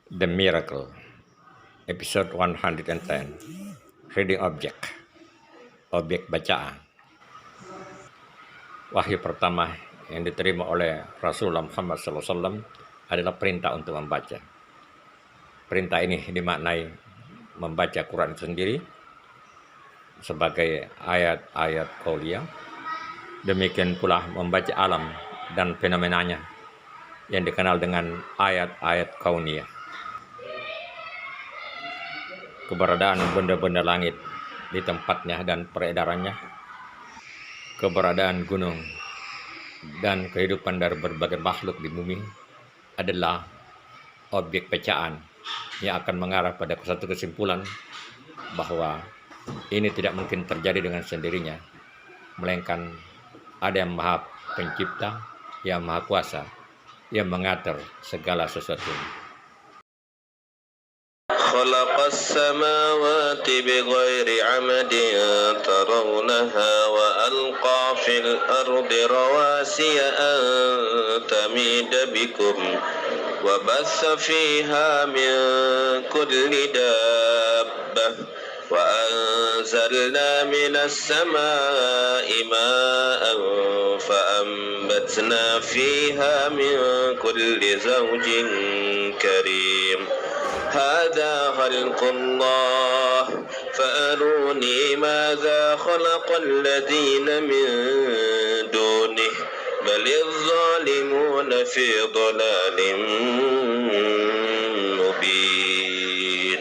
The Miracle, episode 110, Reading Object, objek bacaan. Wahyu pertama yang diterima oleh Rasulullah Muhammad SAW adalah perintah untuk membaca. Perintah ini dimaknai membaca Quran itu sendiri sebagai ayat-ayat qauliyah. Demikian pula membaca alam dan fenomenanya yang dikenal dengan ayat-ayat kauniyah. Keberadaan benda-benda langit di tempatnya dan peredarannya, keberadaan gunung, dan kehidupan dari berbagai makhluk di bumi adalah objek bacaan yang akan mengarah pada satu kesimpulan bahwa ini tidak mungkin terjadi dengan sendirinya, melainkan ada yang maha pencipta, yang maha kuasa, yang mengatur segala sesuatu. خلق السماوات بغير عمد ترونها وألقى في الأرض رواسي أن تميد بكم وبث فيها من كل دابة وأنزلنا من السماء ماء فأنبتنا فيها من كل زوج كريم هذا خلق الله فأروني ماذا خلق الذين من دونه بل الظالمون في ضلال مبين.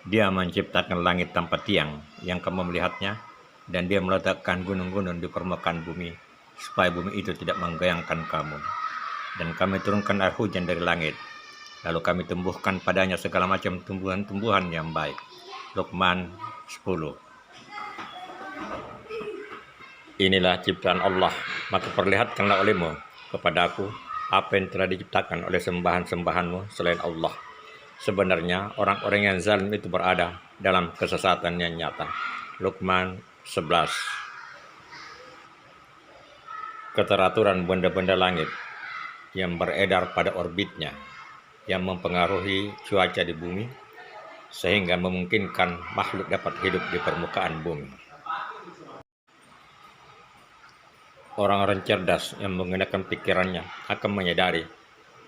Dia menciptakan langit tanpa tiang yang kamu melihatnya, dan dia meletakkan gunung-gunung di permukaan bumi supaya bumi itu tidak menggoyangkan kamu. Dan kami turunkan air hujan dari langit, lalu kami tumbuhkan padanya segala macam tumbuhan-tumbuhan yang baik. Luqman 10. Inilah ciptaan Allah, maka perlihatkanlah olehmu kepada aku apa yang telah diciptakan oleh sembahan-sembahanmu selain Allah. Sebenarnya orang-orang yang zalim itu berada dalam kesesatan yang nyata. Luqman 11. Keteraturan benda-benda langit yang beredar pada orbitnya, yang mempengaruhi cuaca di bumi, sehingga memungkinkan makhluk dapat hidup di permukaan bumi. Orang-orang cerdas yang menggunakan pikirannya akan menyadari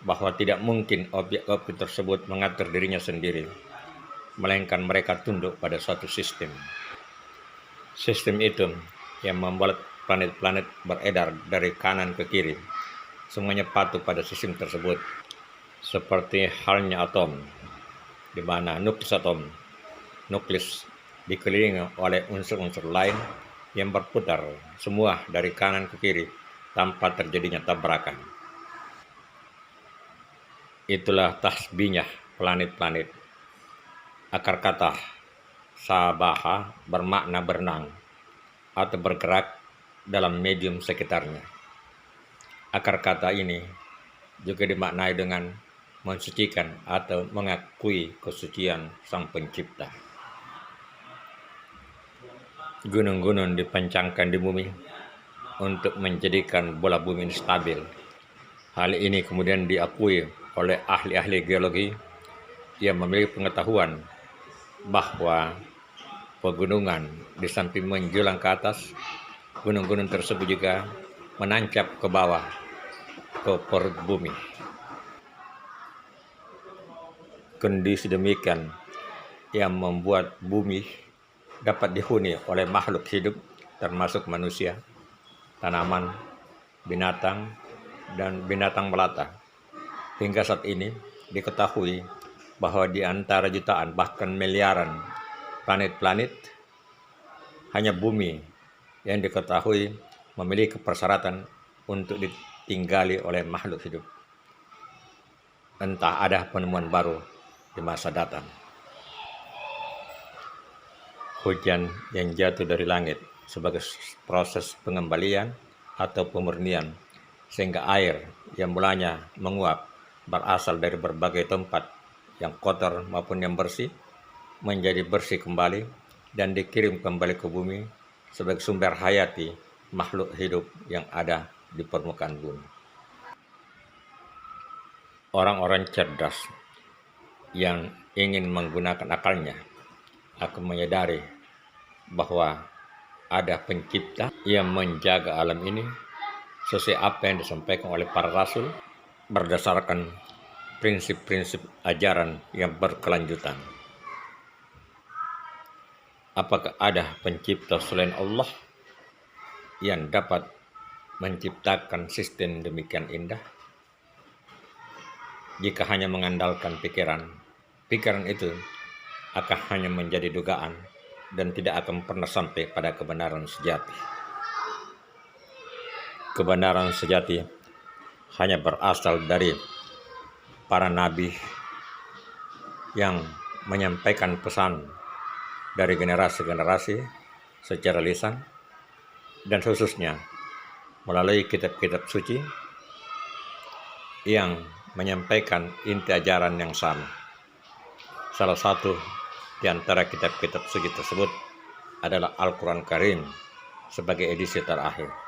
bahwa tidak mungkin objek-objek tersebut mengatur dirinya sendiri, melainkan mereka tunduk pada suatu sistem. Sistem itu yang membuat planet-planet beredar dari kanan ke kiri. Semuanya patuh pada sistem tersebut, seperti halnya atom, di mana nuklis dikelilingi oleh unsur-unsur lain yang berputar semua dari kanan ke kiri tanpa terjadinya tabrakan. Itulah tasbihnya planet-planet. Akar kata sabaha bermakna berenang atau bergerak dalam medium sekitarnya. Akar kata ini juga dimaknai dengan mensucikan atau mengakui kesucian Sang Pencipta. Gunung-gunung dipancangkan di bumi untuk menjadikan bola bumi stabil. Hal ini kemudian diakui oleh ahli-ahli geologi yang memiliki pengetahuan bahwa pegunungan di samping menjulang ke atas, gunung-gunung tersebut juga menancap ke bawah ke perut bumi. Kondisi demikian yang membuat bumi dapat dihuni oleh makhluk hidup termasuk manusia, tanaman, binatang, dan binatang melata. Hingga saat ini diketahui bahwa di antara jutaan bahkan miliaran planet-planet, hanya bumi yang diketahui memiliki persyaratan untuk ditinggali oleh makhluk hidup. Entah ada penemuan baru di masa datang. Hujan yang jatuh dari langit sebagai proses pengembalian atau pemurnian, sehingga air yang mulanya menguap berasal dari berbagai tempat yang kotor maupun yang bersih menjadi bersih kembali dan dikirim kembali ke bumi sebagai sumber hayati makhluk hidup yang ada di permukaan bumi. Orang-orang cerdas yang ingin menggunakan akalnya akan menyadari bahwa ada pencipta yang menjaga alam ini sesuai apa yang disampaikan oleh para rasul berdasarkan prinsip-prinsip ajaran yang berkelanjutan. Apakah ada pencipta selain Allah yang dapat menciptakan sistem demikian indah? Jika hanya mengandalkan pikiran itu akan hanya menjadi dugaan dan tidak akan pernah sampai pada kebenaran sejati. Kebenaran sejati hanya berasal dari para nabi yang menyampaikan pesan dari generasi-generasi secara lisan dan khususnya melalui kitab-kitab suci yang menyampaikan inti ajaran yang sama. Salah satu di antara kitab-kitab suci tersebut adalah Al-Quran Karim sebagai edisi terakhir.